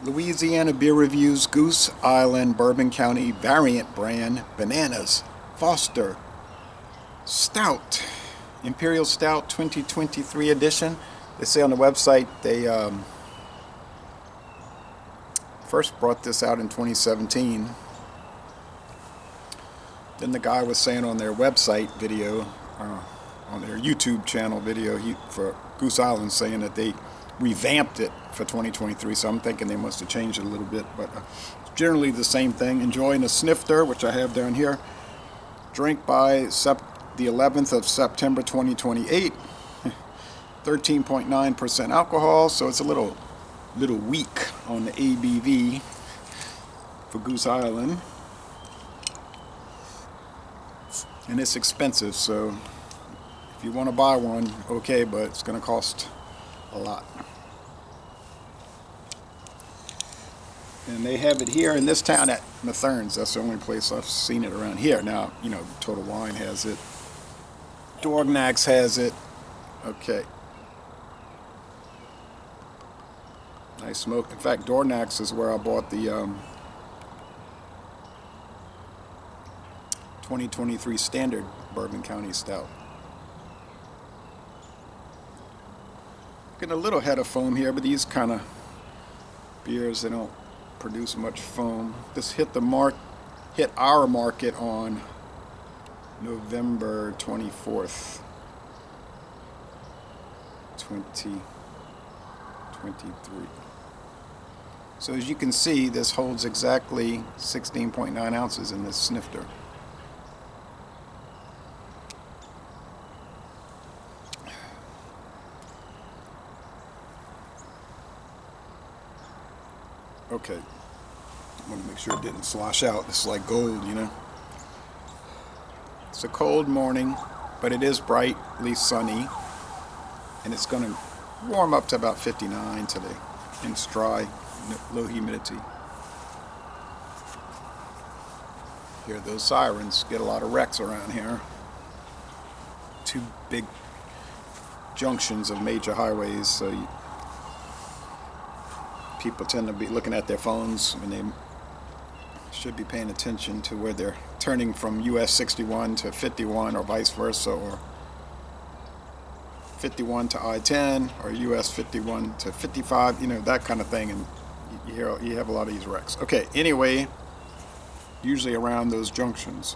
Louisiana Beer Reviews Goose Island Bourbon County Variant Brand Bananas Foster Stout Imperial Stout 2023 edition. They say on the website they first brought this out in 2017. Then the guy was saying on their website video, on their YouTube channel video for Goose Island, saying that they revamped it for 2023, so I'm thinking they must have changed it a little bit, but generally the same thing. Enjoying a snifter, which I have down here. Drink by the 11th of September 2028. 13.9% alcohol, so it's a little weak on the ABV for Goose Island. And it's expensive, so if you want to buy one, okay, but it's going to cost a lot. And they have it here in this town at Matherns. That's the only place I've seen it around here. Now, you know, Total Wine has it. Dorgnac's has it. Okay. Nice smoke. In fact, Dorgnac's is where I bought the 2023 Standard Bourbon County Stout. Getting a little head of foam here, but these kind of beers, they don't produce much foam. This hit our market on November 24th, 2023. So as you can see, this holds exactly 16.9 ounces in this snifter. Okay, I want to make sure it didn't slosh out. It's like gold, you know. It's a cold morning, but it is brightly sunny, and it's going to warm up to about 59 today, and it's dry, low humidity. Hear those sirens. Get a lot of wrecks around here. Two big junctions of major highways, so people tend to be looking at their phones, and they should be paying attention to where they're turning from US 61 to 51 or vice versa, or 51 to I-10 or US 51 to 55, you know, that kind of thing, and you have a lot of these wrecks. Okay, anyway, usually around those junctions.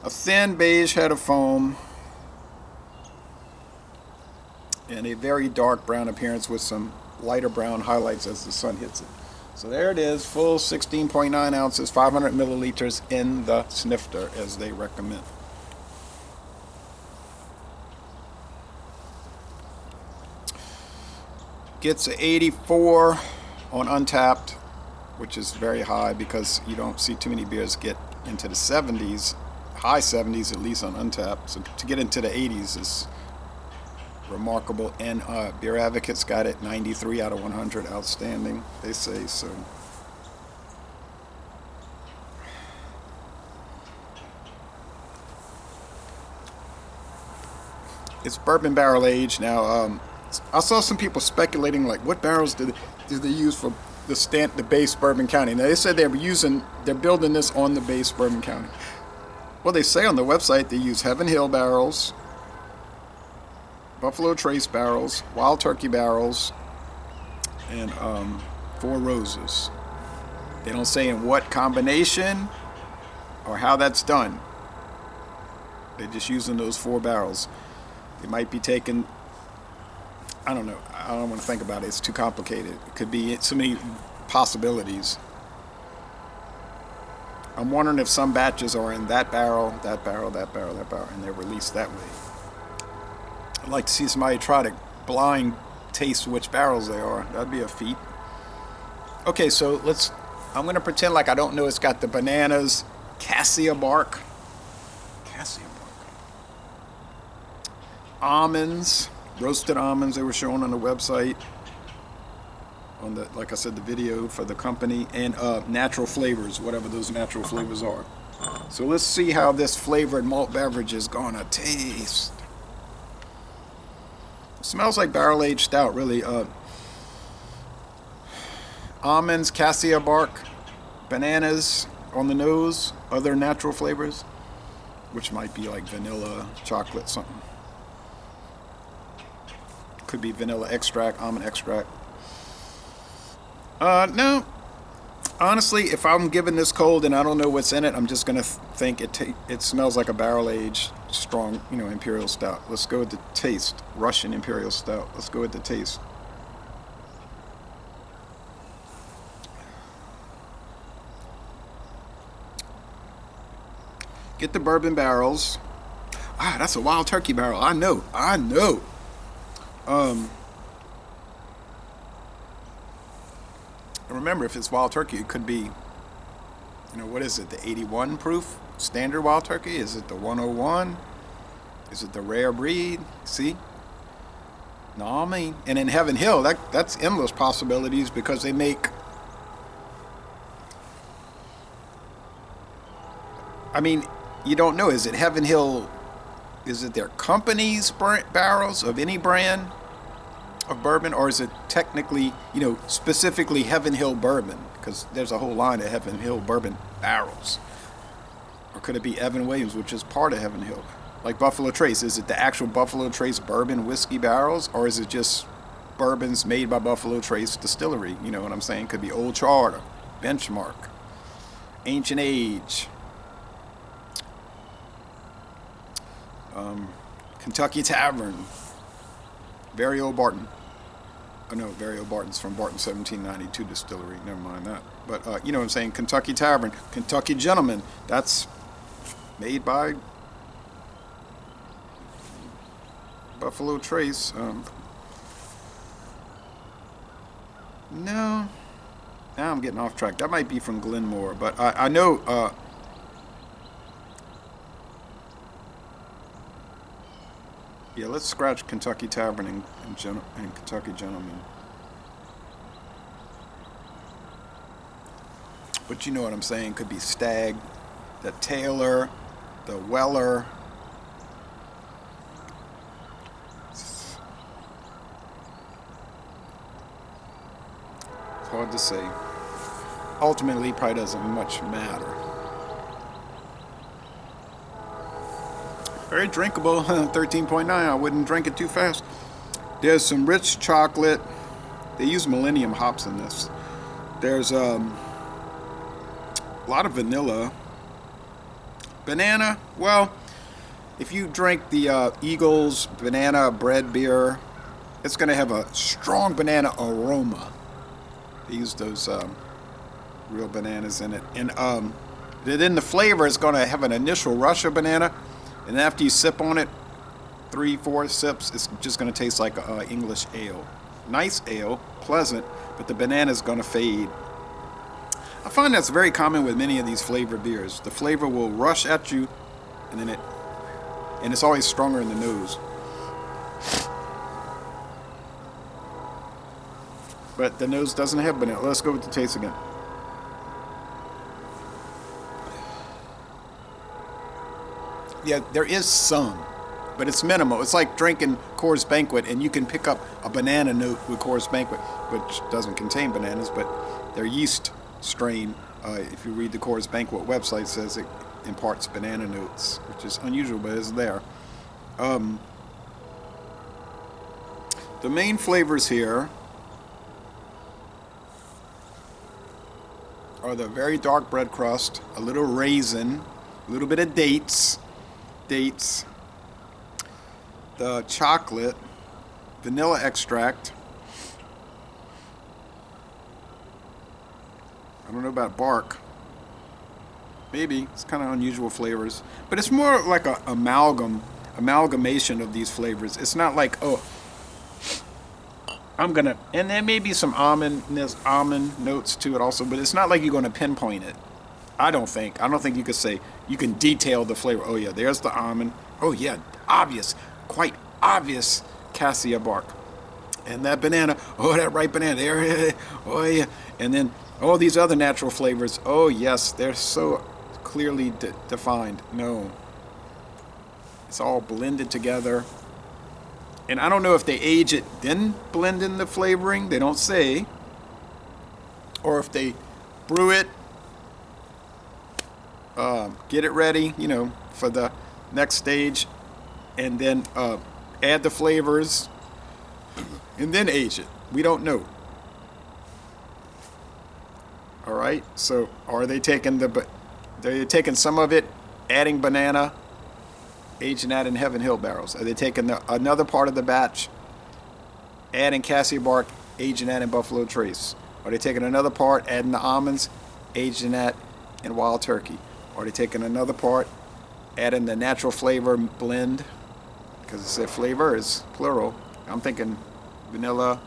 A thin beige head of foam and a very dark brown appearance with some lighter brown highlights as the sun hits it. So there it is, full 16.9 ounces, 500 milliliters in the snifter as they recommend. Gets an 84 on Untapped, which is very high because you don't see too many beers get into the 70s, high 70s at least on Untapped. So to get into the 80s is remarkable, and Beer Advocate's got it 93 out of 100, outstanding, they say. So it's bourbon barrel aged. Now I saw some people speculating, like, what barrels did they use for the base Bourbon County. Now they said they're building this on the base Bourbon County. Well, they say on the website they use Heaven Hill barrels, Buffalo Trace barrels, Wild Turkey barrels, and Four Roses. They don't say in what combination or how that's done. They're just using those 4 barrels. They might be taking, I don't know, I don't want to think about it, it's too complicated. It could be so many possibilities. I'm wondering if some batches are in that barrel, that barrel, that barrel, that barrel, and they're released that way. I'd like to see somebody try to blind taste which barrels they are. That'd be a feat. Okay, so I'm going to pretend like I don't know. It's got the bananas, cassia bark. Cassia bark. Almonds, roasted almonds they were showing on the website. On the, like I said, the video for the company, and natural flavors, whatever those natural flavors are. So let's see how this flavored malt beverage is going to taste. Smells like barrel-aged stout, really. almonds, cassia bark, bananas on the nose, other natural flavors, which might be like vanilla, chocolate, something. Could be vanilla extract, almond extract. No. Honestly, if I'm given this cold and I don't know what's in it, I'm just gonna think it smells like a barrel-aged, strong, imperial stout. Let's go with the taste. Russian imperial stout. Let's go with the taste. Get the bourbon barrels. Ah, that's a wild turkey barrel. I know. Remember, if it's wild turkey, it could be, what is it, the 81 proof standard wild turkey? Is it the 101? Is it the rare breed? See? No, I mean, and in Heaven Hill, that's endless possibilities because they make, you don't know. Is it Heaven Hill? Is it their company's barrels of any brand of bourbon, or is it technically, specifically Heaven Hill bourbon? Because there's a whole line of Heaven Hill bourbon barrels. Or could it be Evan Williams, which is part of Heaven Hill? Like Buffalo Trace, is it the actual Buffalo Trace bourbon whiskey barrels, or is it just bourbons made by Buffalo Trace Distillery? You know what I'm saying? Could be Old Charter, Benchmark, Ancient Age, Kentucky Tavern, Very Old Barton. Oh no, Very Old Barton's from Barton 1792 Distillery. Never mind that. But you know what I'm saying? Kentucky Tavern, Kentucky Gentleman. That's made by Buffalo Trace. No. Now I'm getting off track. That might be from Glenmore, but I know. Yeah, let's scratch Kentucky Tavern and Kentucky Gentleman. But you know what I'm saying? Could be Stag, the Taylor, the Weller. It's hard to say. Ultimately, probably doesn't much matter. Very drinkable, 13.9. I wouldn't drink it too fast. There's some rich chocolate. They use Millennium hops in this. There's a lot of vanilla. Banana, well, if you drink the Eagles banana bread beer, it's going to have a strong banana aroma. They use those real bananas in it. And then the flavor is going to have an initial rush of banana. And after you sip on it, 3-4 sips, it's just going to taste like English ale. Nice ale, pleasant, but the banana is going to fade. I find that's very common with many of these flavored beers. The flavor will rush at you, and it's always stronger in the nose. But the nose doesn't have banana. Let's go with the taste again. Yeah, there is some, but it's minimal. It's like drinking Coors Banquet, and you can pick up a banana note with Coors Banquet, which doesn't contain bananas, but their yeast strain, if you read the Coors Banquet website, says it imparts banana notes, which is unusual, but it's there. The main flavors here are the very dark bread crust, a little raisin, a little bit of dates, the chocolate, vanilla extract. I don't know about bark. Maybe. It's kind of unusual flavors. But it's more like a amalgamation of these flavors. It's not like, and there may be some almond notes to it also, but it's not like you're going to pinpoint it. I don't think you could say, you can detail the flavor. Oh yeah, there's the almond. Oh yeah, quite obvious cassia bark. And that banana, that ripe banana there, oh yeah. And then all these other natural flavors, oh yes, they're so clearly defined. No, it's all blended together. And I don't know if they age it, then blend in the flavoring. They don't say. or if they brew it, get it ready, for the next stage, and then add the flavors, and then age it. We don't know. All right. So are they taking they're taking some of it, adding banana, aging that in Heaven Hill barrels? Are they taking another part of the batch, adding cassia bark, aging that in Buffalo Trace? Are they taking another part, adding the almonds, aging that in Wild Turkey? Are they taking another part, adding the natural flavor blend? Because it said flavor is plural. I'm thinking vanilla.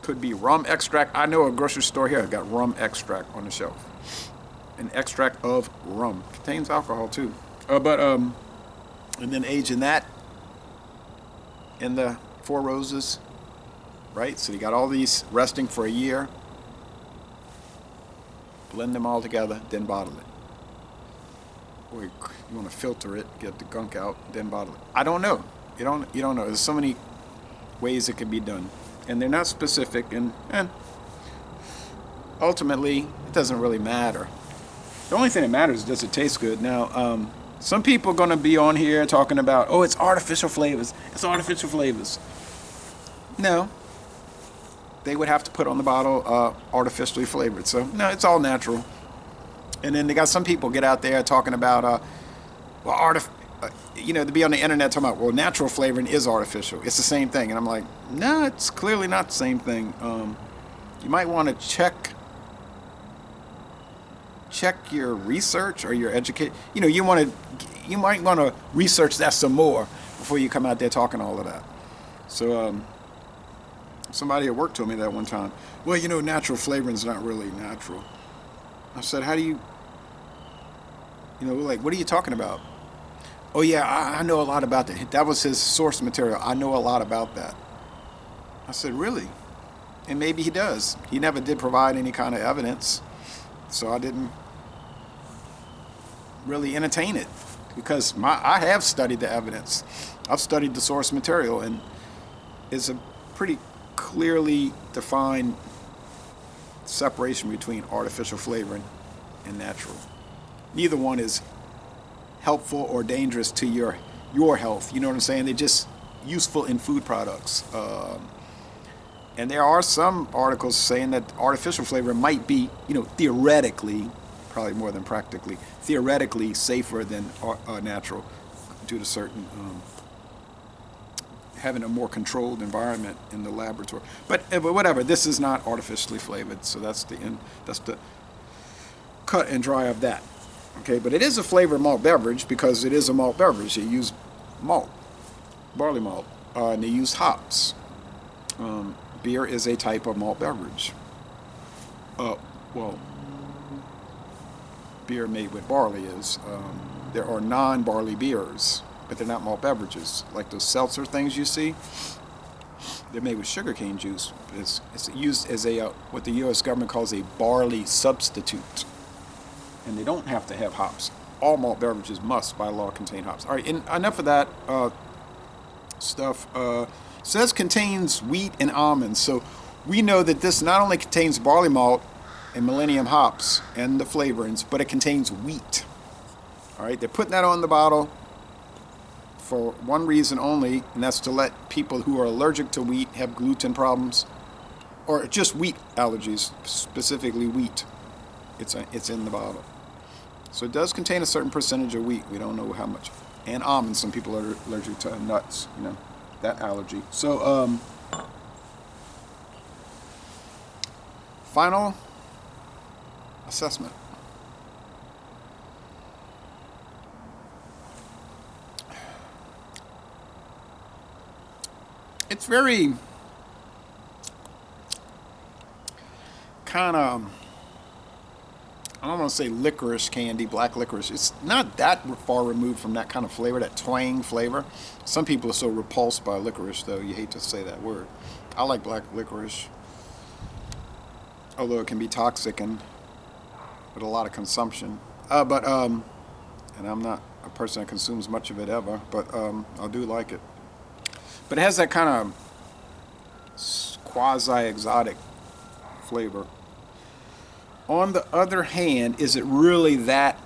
Could be rum extract. I know a grocery store here got rum extract on the shelf. An extract of rum. Contains alcohol too. And then aging that in the Four Roses, right? So you got all these resting for a year. Blend them all together, then bottle it. Or you want to filter it, get the gunk out, then bottle it. I don't know. You don't know. There's so many ways it can be done. And they're not specific, and ultimately, it doesn't really matter. The only thing that matters is, does it taste good? Now, some people are going to be on here talking about, oh, it's artificial flavors. It's artificial flavors. No. They would have to put on the bottle artificially flavored. So, no, it's all natural. And then they got some people get out there talking about, to be on the internet talking about, well, natural flavoring is artificial. It's the same thing. And I'm like, no, it's clearly not the same thing. You might want to check your research or your education. You might want to research that some more before you come out there talking all of that. So somebody at work told me that one time. Well, natural flavoring is not really natural. I said, how do you, what are you talking about? Oh, yeah, I know a lot about that. That was his source material. I know a lot about that. I said, really? And maybe he does. He never did provide any kind of evidence, so I didn't really entertain it, because I have studied the evidence. I've studied the source material, and it's a pretty clearly defined separation between artificial flavoring and natural. Neither one is helpful or dangerous to your health. You know what I'm saying? They're just useful in food products. And there are some articles saying that artificial flavor might be, theoretically, probably more than practically, theoretically safer than natural, due to certain having a more controlled environment in the laboratory. But whatever, this is not artificially flavored, so that's the cut and dry of that. Okay, but it is a flavored malt beverage because it is a malt beverage. They use malt, barley malt, and they use hops. Beer is a type of malt beverage. Beer made with barley is. There are non-barley beers, but they're not malt beverages. Like those seltzer things you see, they're made with sugarcane juice. It's used as what the U.S. government calls a barley substitute. And they don't have to have hops. All malt beverages must, by law, contain hops. All right, enough of that stuff. Says contains wheat and almonds. So we know that this not only contains barley malt and millennium hops and the flavorings, but it contains wheat. All right, they're putting that on the bottle for one reason only, and that's to let people who are allergic to wheat have gluten problems, or just wheat allergies, specifically wheat. It's in the bottle. So it does contain a certain percentage of wheat. We don't know how much. And almonds. Some people are allergic to nuts, that allergy. So, final assessment. It's very kind of, I don't want to say licorice candy, black licorice. It's not that far removed from that kind of flavor, that twang flavor. Some people are so repulsed by licorice, though, you hate to say that word. I like black licorice, although it can be toxic and with a lot of consumption. And I'm not a person that consumes much of it ever, but I do like it. But it has that kind of quasi-exotic flavor. On the other hand, is it really that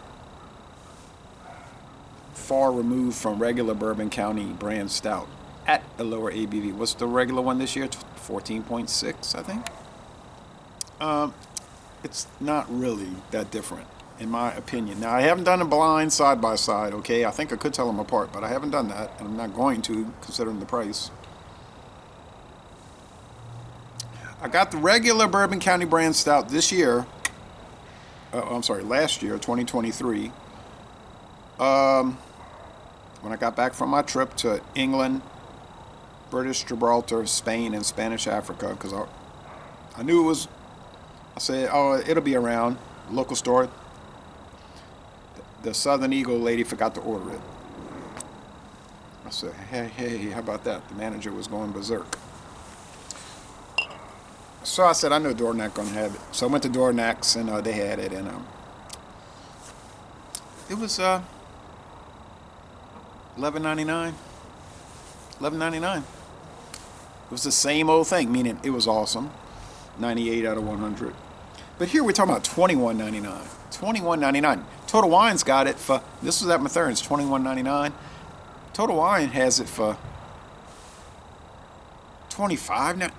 far removed from regular Bourbon County brand stout at a lower ABV? What's the regular one this year? 14.6, I think. It's not really that different, in my opinion. Now, I haven't done a blind side by side, okay? I think I could tell them apart, but I haven't done that, and I'm not going to, considering the price. I got the regular Bourbon County brand stout this year. Last year, 2023. When I got back from my trip to England, British Gibraltar, Spain, and Spanish Africa, because I knew it was, I said, oh, it'll be around, local store. The Southern Eagle lady forgot to order it. I said, hey, how about that? The manager was going berserk. So I said, I know Dornack gonna have it. So I went to Dornack's and they had it, and it was $11.99. $11.99. It was the same old thing, meaning it was awesome. 98 out of 100. But here we're talking about $21.99. $21.99. Total Wine's got it for, this was at Mathern's, $21.99. Total Wine has it for $24.99.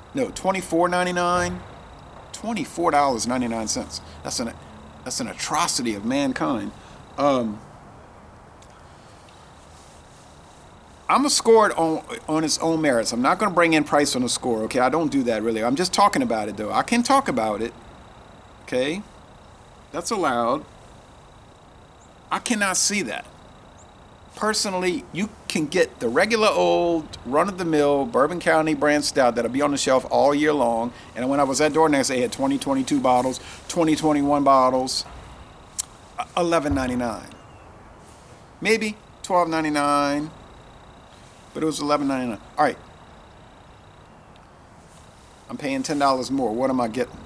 $24.99. That's an atrocity of mankind. I'm gonna score it on its own merits. I'm not gonna bring in price on the score, okay? I don't do that really. I'm just talking about it though. I can talk about it, okay? That's allowed. I cannot see that. Personally, you can get the regular old run-of-the-mill Bourbon County brand stout that'll be on the shelf all year long. And when I was at Dornack's, they had 2022 bottles, 2021 bottles, $11.99. Maybe $12.99, but it was $11.99. All right. I'm paying $10 more. What am I getting?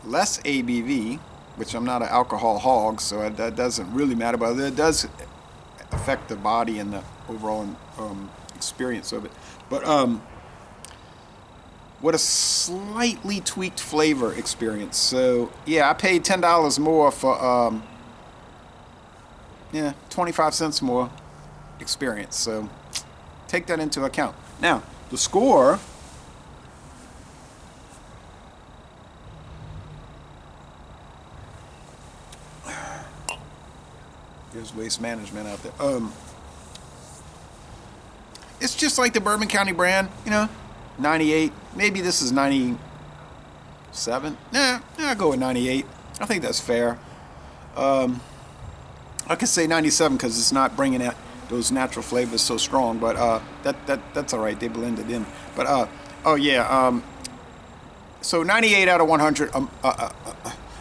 Less ABV, which I'm not an alcohol hog, so that doesn't really matter, but it does affect the body and the overall experience of it. But what a slightly tweaked flavor experience. So yeah, I paid $10 more for 25 cents more experience. So take that into account. Now the score. There's waste management out there. It's just like the Bourbon County brand, 98. Maybe this is 97. I'll go with 98. I think that's fair. I could say 97 because it's not bringing out those natural flavors so strong, but that's all right. They blended in. But so 98 out of 100.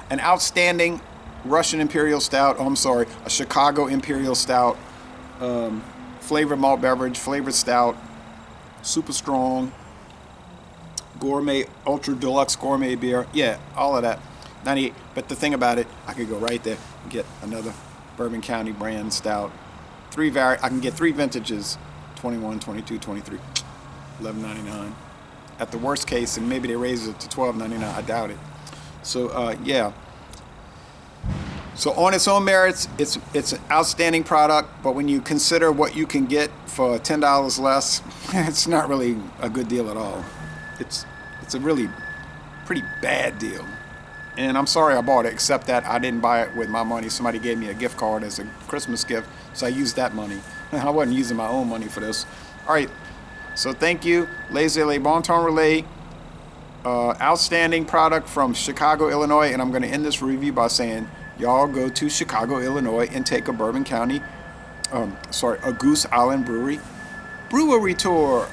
An outstanding Russian Imperial Stout. A Chicago Imperial Stout. Flavored malt beverage, flavored stout, super strong, gourmet, ultra deluxe gourmet beer. Yeah, all of that. 98. But the thing about it, I could go right there and get another Bourbon County brand stout. I can get 3 vintages, 21, 22, 23, $11.99. At the worst case, and maybe they raise it to $12.99. I doubt it. So yeah. So on its own merits, it's an outstanding product, but when you consider what you can get for $10 less, it's not really a good deal at all. It's a really pretty bad deal. And I'm sorry I bought it, except that I didn't buy it with my money. Somebody gave me a gift card as a Christmas gift, so I used that money. I wasn't using my own money for this. All right, so thank you. Les Bon Ton Relais. Outstanding product from Chicago, Illinois, and I'm going to end this review by saying, y'all go to Chicago, Illinois, and take a Bourbon County, a Goose Island brewery tour.